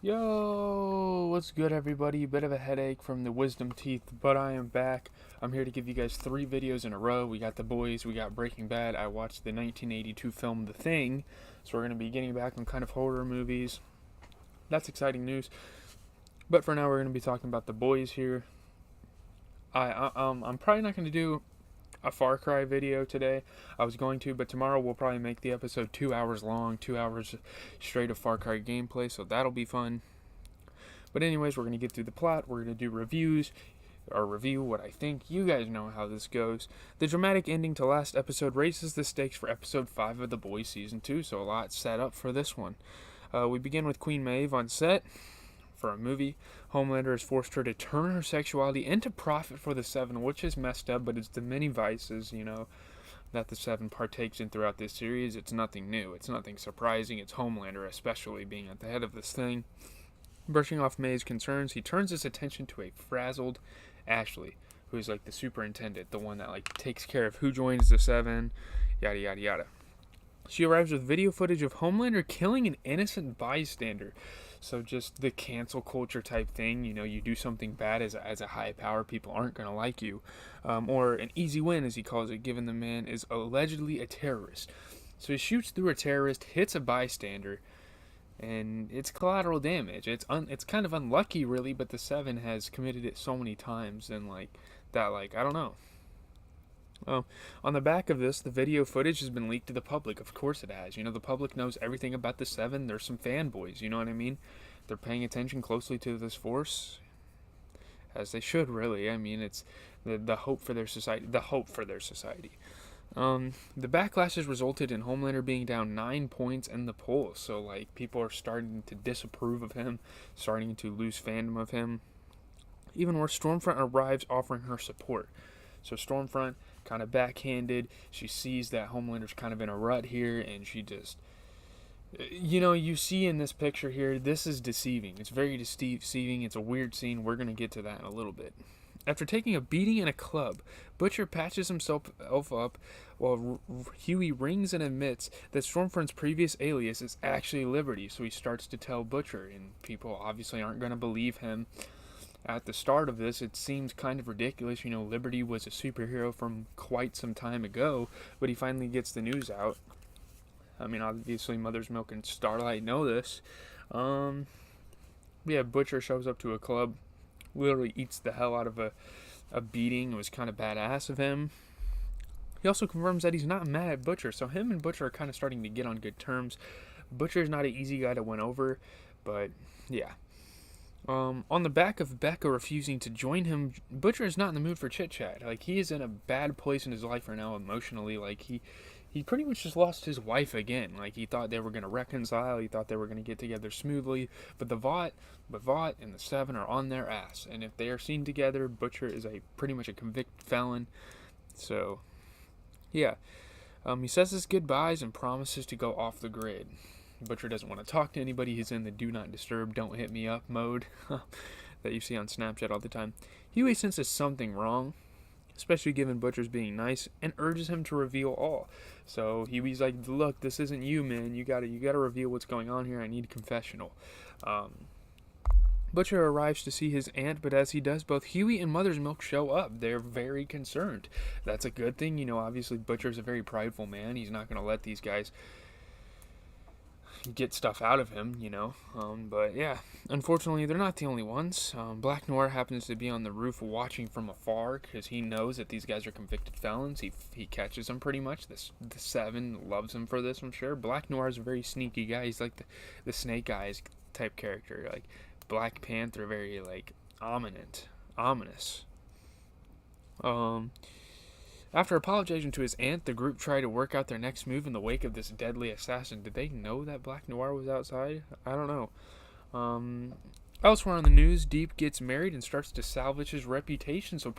Yo, what's good, everybody? Bit of a headache from the wisdom teeth, but I am back. I'm here to give you guys 3 videos in a row. We got The Boys, we got Breaking Bad. I watched the 1982 film The Thing, so we're going to be getting back on kind of horror movies. That's exciting news. But for now, we're going to be talking about The Boys here. I'm probably not going to do a Far Cry video today. I was going to, but tomorrow we'll probably make the episode 2 hours long, 2 hours straight of Far Cry gameplay, so that'll be fun. But anyways, we're going to get through the plot. We're going to do reviews, or review what I think. You guys know how this goes. The dramatic ending to last episode raises the stakes for episode 5 of The Boys Season 2, so a lot set up for this one. We begin with Queen Maeve on set for a movie. Homelander has forced her to turn her sexuality into profit for the Seven, which is messed up, but it's the many vices, that the Seven partakes in throughout this series. It's nothing new. It's nothing surprising. It's Homelander especially being at the head of this thing. Brushing off May's concerns, he turns his attention to a frazzled Ashley, who is like the superintendent, the one that takes care of who joins the Seven, yada yada yada. She arrives with video footage of Homelander killing an innocent bystander. So just the cancel culture type thing, you do something bad as a high power, people aren't going to like you. Or an easy win, as he calls it, given the man is allegedly a terrorist. So he shoots through a terrorist, hits a bystander, and it's collateral damage. It's kind of unlucky, really, but the Seven has committed it so many times, and I don't know. On the back of this, the video footage has been leaked to the public. Of course it has. The public knows everything about the Seven. There's some fanboys, you know what I mean? They're paying attention closely to this force, as they should, really. I mean, it's the hope for their society. The hope for their society. The backlash has resulted in Homelander being down 9 points in the polls. So, people are starting to disapprove of him, starting to lose fandom of him. Even worse, Stormfront arrives offering her support. So Stormfront, kind of backhanded, she sees that Homelander's kind of in a rut here, and she just, you see in this picture here, this is deceiving. It's very deceiving. It's a weird scene. We're going to get to that in a little bit. After taking a beating in a club, Butcher patches himself up while Huey rings and admits that Stormfront's previous alias is actually Liberty. So he starts to tell Butcher, and people obviously aren't going to believe him. At the start of this, it seems kind of ridiculous. Liberty was a superhero from quite some time ago, but he finally gets the news out. I mean, obviously, Mother's Milk and Starlight know this. Butcher shows up to a club, literally eats the hell out of a beating. It was kind of badass of him. He also confirms that he's not mad at Butcher, so him and Butcher are kind of starting to get on good terms. Butcher's not an easy guy to win over, but yeah. On the back of Becca refusing to join him, Butcher is not in the mood for chit-chat. He is in a bad place in his life right now emotionally. He pretty much just lost his wife again. He thought they were going to reconcile. He thought they were going to get together smoothly. But Vought and the Seven are on their ass. And if they are seen together, Butcher is pretty much a convicted felon. So, yeah. He says his goodbyes and promises to go off the grid. Butcher doesn't want to talk to anybody. He's in the do not disturb, don't hit me up mode that you see on Snapchat all the time. Huey senses something wrong, especially given Butcher's being nice, and urges him to reveal all. So Huey's like, look, this isn't you, man. You gotta reveal what's going on here. I need a confessional. Butcher arrives to see his aunt, but as he does, both Huey and Mother's Milk show up. They're very concerned. That's a good thing. Obviously Butcher's a very prideful man. He's not going to let these guys get stuff out of him, but yeah, unfortunately they're not the only ones. Black Noir happens to be on the roof watching from afar because he knows that these guys are convicted felons. He catches them pretty much. The Seven loves him for this, I'm sure. Black Noir is a very sneaky guy. He's like the Snake Eyes type character, like Black Panther, very ominous. After apologizing to his aunt, the group try to work out their next move in the wake of this deadly assassin. Did they know that Black Noir was outside? I don't know. Elsewhere on the news, Deep gets married and starts to salvage his reputation, so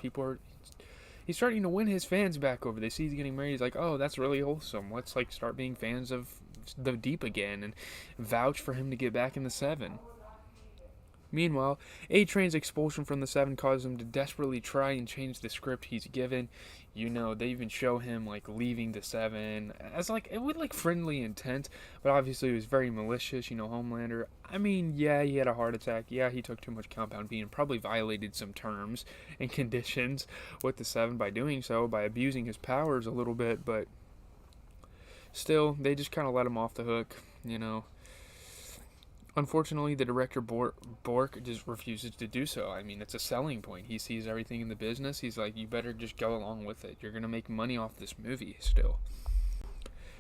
he's starting to win his fans back over. They see he's getting married, he's like, oh, that's really wholesome. Let's start being fans of the Deep again and vouch for him to get back in the Seven. Meanwhile, A-Train's expulsion from the Seven causes him to desperately try and change the script he's given. You know, they even show him, like, leaving the Seven as, like, with, like, friendly intent, but obviously it was very malicious. You know, Homelander, I mean, yeah, he had a heart attack. Yeah, he took too much Compound B and probably violated some terms and conditions with the Seven by doing so, by abusing his powers a little bit, but still, they just kind of let him off the hook, you know. Unfortunately, the director Bork just refuses to do so. I mean, it's a selling point. He sees everything in the business. He's like, you better just go along with it. You're going to make money off this movie still.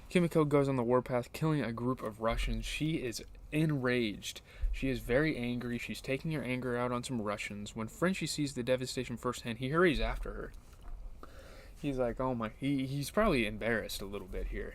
Kimiko goes on the warpath, killing a group of Russians. She is enraged. She is very angry. She's taking her anger out on some Russians. When Frenchie sees the devastation firsthand, he hurries after her. He's like, oh my, he's probably embarrassed a little bit here.